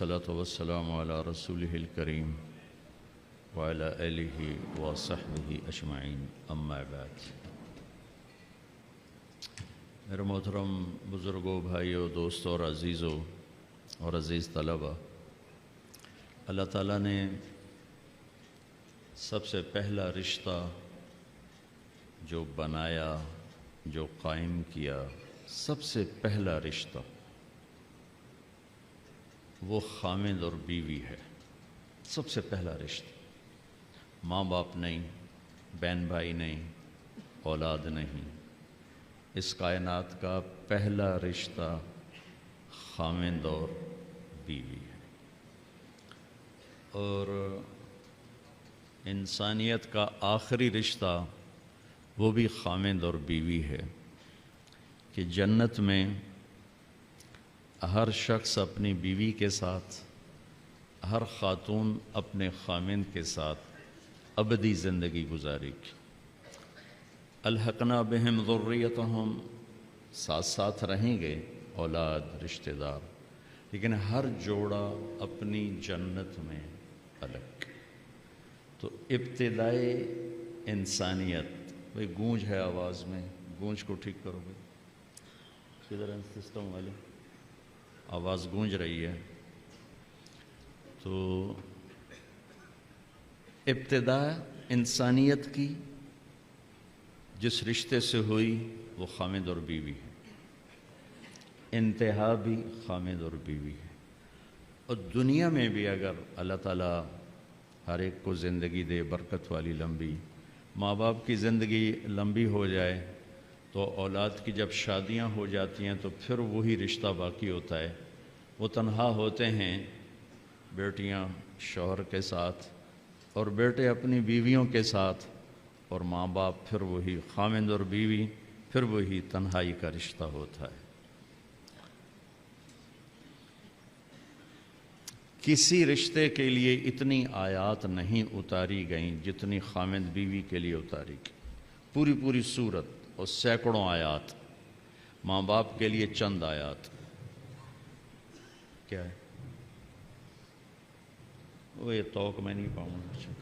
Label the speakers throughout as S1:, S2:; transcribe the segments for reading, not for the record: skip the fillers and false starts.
S1: والصلاة والسلام على رسوله الكريم وعلى آله وصحبه أجمعين أما بعد۔ میرے محترم بزرگوں، بھائیوں، دوستوں اور عزیزوں اور عزیز طلبہ، اللہ تعالیٰ نے سب سے پہلا رشتہ جو بنایا، جو قائم کیا، سب سے پہلا رشتہ وہ خامند اور بیوی ہے۔ سب سے پہلا رشتہ، ماں باپ نہیں، بہن بھائی نہیں، اولاد نہیں، اس کائنات کا پہلا رشتہ خامند اور بیوی ہے۔ اور انسانیت کا آخری رشتہ وہ بھی خامند اور بیوی ہے کہ جنت میں ہر شخص اپنی بیوی کے ساتھ، ہر خاتون اپنے خامند کے ساتھ ابدی زندگی گزارے گی۔ الحقنا بہم ذریتہم، ساتھ ساتھ رہیں گے اولاد، رشتہ دار، لیکن ہر جوڑا اپنی جنت میں الگ۔ تو ابتدائے انسانیت، بھئی گونج ہے آواز میں، گونج کو ٹھیک کرو گے کدھر ہے سسٹم والے؟ آواز گونج رہی ہے۔ تو ابتدا انسانیت کی جس رشتے سے ہوئی وہ خامند اور بیوی ہے، انتہا بھی خامند اور بیوی ہے۔ اور دنیا میں بھی اگر اللہ تعالیٰ ہر ایک کو زندگی دے برکت والی لمبی، ماں باپ کی زندگی لمبی ہو جائے تو اولاد کی جب شادیاں ہو جاتی ہیں تو پھر وہی رشتہ باقی ہوتا ہے۔ وہ تنہا ہوتے ہیں، بیٹیاں شوہر کے ساتھ اور بیٹے اپنی بیویوں کے ساتھ، اور ماں باپ پھر وہی خامند اور بیوی، پھر وہی تنہائی کا رشتہ ہوتا ہے۔ کسی رشتے کے لیے اتنی آیات نہیں اتاری گئیں جتنی خامند بیوی کے لیے اتاری گئی۔ پوری پوری سورت اور سینکڑوں آیات۔ ماں باپ کے لیے چند آیات۔ کیا ہے وہ؟ یہ توق میں نہیں پاؤں گا۔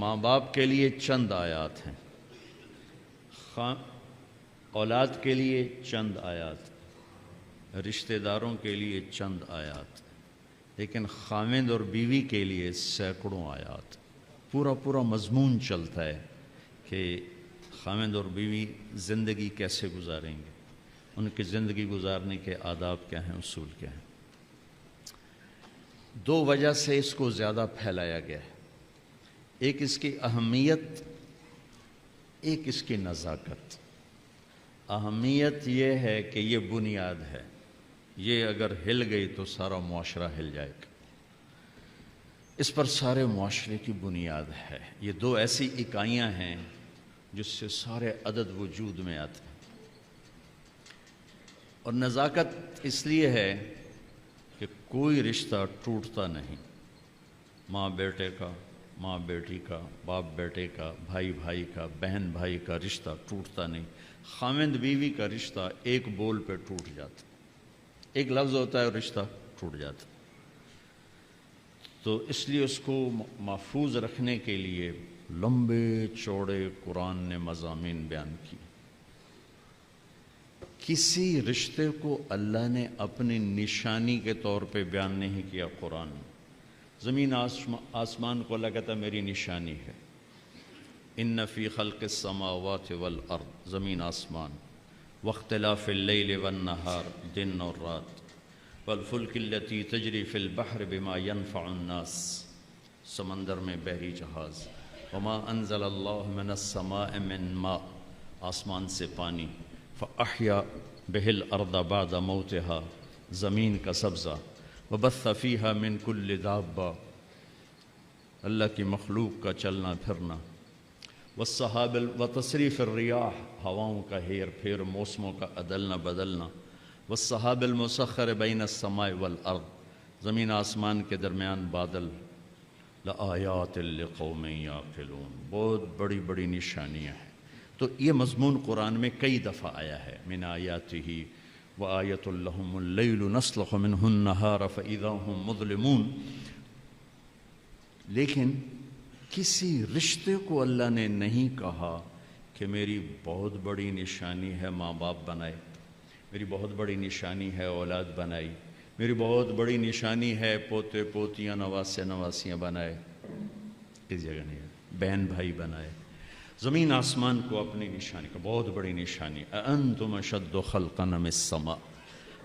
S1: ماں باپ کے لیے چند آیات ہیں، اولاد کے لیے چند آیات، رشتہ داروں کے لیے چند آیات، لیکن خامند اور بیوی کے لیے سینکڑوں آیات۔ پورا پورا مضمون چلتا ہے کہ خامند اور بیوی زندگی کیسے گزاریں گے، ان کی زندگی گزارنے کے آداب کیا ہیں، اصول کیا ہیں۔ دو وجہ سے اس کو زیادہ پھیلایا گیا ہے، ایک اس کی اہمیت، ایک اس کی نزاکت۔ اہمیت یہ ہے کہ یہ بنیاد ہے، یہ اگر ہل گئی تو سارا معاشرہ ہل جائے گا، اس پر سارے معاشرے کی بنیاد ہے۔ یہ دو ایسی اکائیاں ہیں جس سے سارے عدد وجود میں آتے ہیں۔ اور نزاکت اس لیے ہے کہ کوئی رشتہ ٹوٹتا نہیں، ماں بیٹے کا، ماں بیٹی کا، باپ بیٹے کا، بھائی بھائی کا، بہن بھائی کا رشتہ ٹوٹتا نہیں۔ خامند بیوی کا رشتہ ایک بول پہ ٹوٹ جاتا، ایک لفظ ہوتا ہے اور رشتہ ٹوٹ جاتا۔ تو اس لیے اس کو محفوظ رکھنے کے لیے لمبے چوڑے قرآن نے مضامین بیان کیے۔ کسی رشتے کو اللہ نے اپنی نشانی کے طور پہ بیان نہیں کیا قرآن میں۔ زمین آسمان کو اللہ کہتا ہے میری نشانی ہے۔ ان فی خلق السماوات والارض، زمین آسمان، واختلاف اللیل والنہار، دن اور رات، والفلک التی تجری فی البحر بما ینفع الناس، سمندر میں بحری جہاز، وما انزل اللہ من السماء من ماء، آسمان سے پانی، فاحیا بہ الارض بعد موتها، زمین کا سبزہ، وبث فیہا من کل دابہ، اللہ کی مخلوق کا چلنا پھرنا، والسحاب وتصریف الریاح، ہواؤں کا ہیر پھیر، موسموں کا عدلنا بدلنا، والسحاب المسخر بین السماء والارض، زمین آسمان کے درمیان بادل، لآیات لقوم یعقلون، بہت بڑی بڑی نشانیاں ہیں۔ تو یہ مضمون قرآن میں کئی دفعہ آیا ہے، من آیاتہ وآیۃ لہم اللیل نسلخ منہ النہار فإذا ہم مظلمون۔ لیکن کسی رشتے کو اللہ نے نہیں کہا کہ میری بہت بڑی نشانی ہے ماں باپ بنائے، میری بہت بڑی نشانی ہے اولاد بنائی، میری بہت بڑی نشانی ہے پوتے پوتیاں نواسے نواسیاں بنائے، اس جگہ نہیں ہے، بہن بھائی بنائے۔ زمین آسمان کو اپنی نشانی کا بہت بڑی نشانی، اَأَنتُمْ أَشَدُّ خَلْقًا مِنَ السَّمَاءِ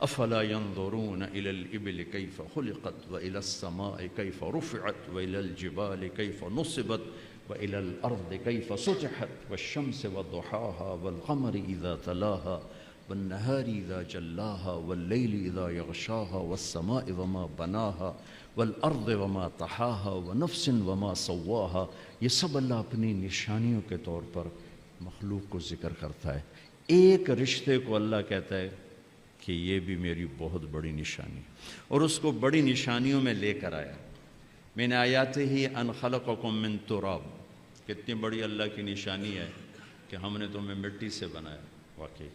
S1: أَفَلَا يَنظُرُونَ إِلَى الْإِبِلِ كَيْفَ خُلِقَتْ وَإِلَى السَّمَاءِ كَيْفَ رُفِعَتْ وَإِلَى الْجِبَالِ كَيْفَ نُصِبَتْ وَإِلَى الْأَرْضِ كَيْفَ سُطِحَتْ وَالشَّمْسِ وَضُحَاهَا وَالْقَمَرِ إِذَا تَلَاهَا وَالنَّهَارِ إِذَا جَلَّاهَا وَاللَّيْلِ إِذَا يَغْشَاهَا وَالسَّمَاءِ وَمَا بَنَاهَا وَالْأَرْضِ وَمَا طَحَاهَا وَنَفْسٍ وَمَا سَوَّاهَا۔ یہ سب اللہ اپنی نشانیوں کے طور پر مخلوق کو ذکر کرتا ہے۔ ایک رشتے کو اللہ کہتا ہے کہ یہ بھی میری بہت بڑی نشانی، اور اس کو بڑی نشانیوں میں لے کر آیا۔ من آیاتہ ان خلقکم من تراب، کتنی بڑی اللہ کی نشانی ہے کہ ہم نے تمہیں مٹی سے بنایا۔ واقعی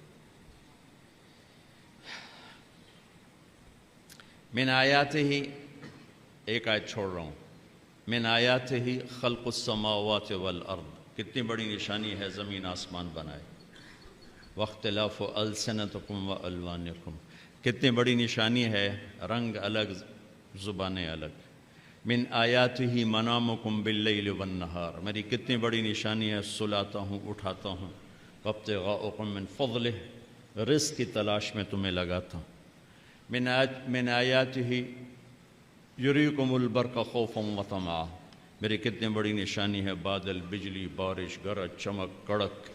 S1: من آیاتہ، ایک آیت چھوڑ رہا ہوں، من آیاتہ خلق السماوات والارض، کتنی بڑی نشانی ہے زمین آسمان بنائے۔ واختلاف السنتکم والوانکم، کتنی بڑی نشانی ہے رنگ الگ زبانیں الگ۔ من آیاتہ منامکم باللیل والنہار، میری کتنی بڑی نشانی ہے سلاتا ہوں اٹھاتا ہوں۔ وابتغاؤکم من فضلہ، رزق کی تلاش میں تمہیں لگاتا ہوں۔ من آیاتہ یریکم البرق خوفا وطمعا، میری کتنی بڑی نشانی ہے بادل، بجلی، بارش، گرج، چمک، کڑک۔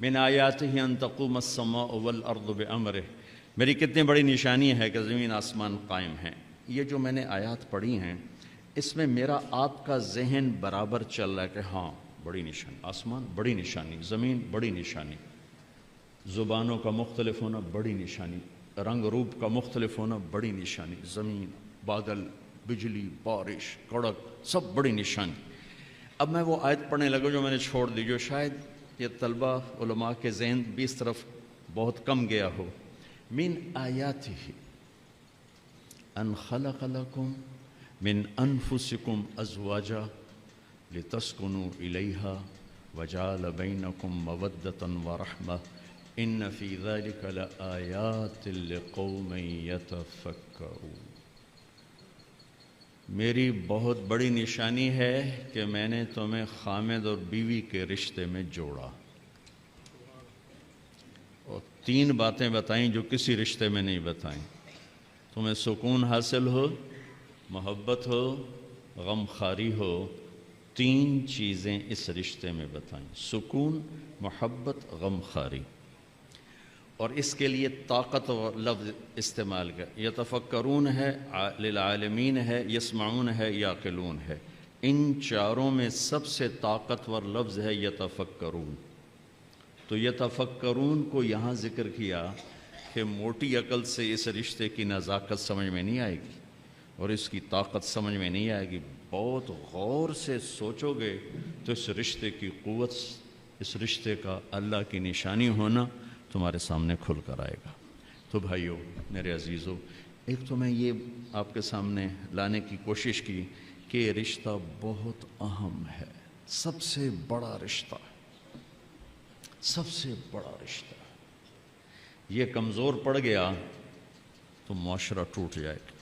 S1: من آیاتہ ان تقوم السماء والارض بامرہ، میری کتنی بڑی نشانی ہے کہ زمین آسمان قائم ہیں۔ یہ جو میں نے آیات پڑھی ہیں اس میں میرا آپ کا ذہن برابر چل رہا ہے کہ ہاں بڑی نشانی، آسمان بڑی نشانی، زمین بڑی نشانی، زبانوں کا مختلف ہونا بڑی نشانی، رنگ روپ کا مختلف ہونا بڑی نشانی، زمین، بادل، بجلی، بارش، کڑک، سب بڑی نشانی۔ اب میں وہ آیت پڑھنے لگا جو میں نے چھوڑ دی، جو شاید یہ طلبہ علماء کے ذہن بھی اس طرف بہت کم گیا ہو۔ من آیاتہ ان خلق لکم من انفسکم ازواجا لتسکنوا الیہا وجعل بینکم مودۃ ورحمہ ان فی ذلک لآیات لقوم یتفکرون۔ میری بہت بڑی نشانی ہے کہ میں نے تمہیں خامد اور بیوی کے رشتے میں جوڑا، اور تین باتیں بتائیں جو کسی رشتے میں نہیں بتائیں۔ تمہیں سکون حاصل ہو، محبت ہو، غم خاری ہو، تین چیزیں اس رشتے میں بتائیں، سکون، محبت، غم خاری۔ اور اس کے لیے طاقت اور لفظ استعمال کر، یتفکرون ہے، للعالمین ہے، یسمعون ہے، یعقلون ہے۔ ان چاروں میں سب سے طاقتور لفظ ہے یتفکرون۔ تو یتفکرون کو یہاں ذکر کیا کہ موٹی عقل سے اس رشتے کی نزاکت سمجھ میں نہیں آئے گی اور اس کی طاقت سمجھ میں نہیں آئے گی، بہت غور سے سوچو گے تو اس رشتے کی قوت، اس رشتے کا اللہ کی نشانی ہونا تمہارے سامنے کھل کر آئے گا۔ تو بھائیو، میرے عزیزو، ایک تو میں یہ آپ کے سامنے لانے کی کوشش کی کہ یہ رشتہ بہت اہم ہے، سب سے بڑا رشتہ، سب سے بڑا رشتہ۔ یہ کمزور پڑ گیا تو معاشرہ ٹوٹ جائے گا،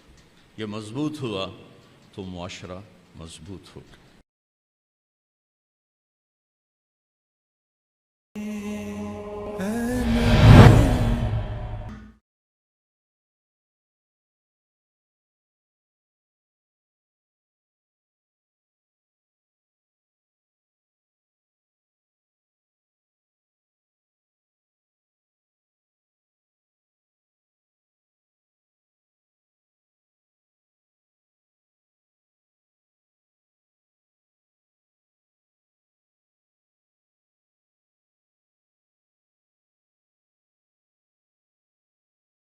S1: یہ مضبوط ہوا تو معاشرہ مضبوط ہوگا۔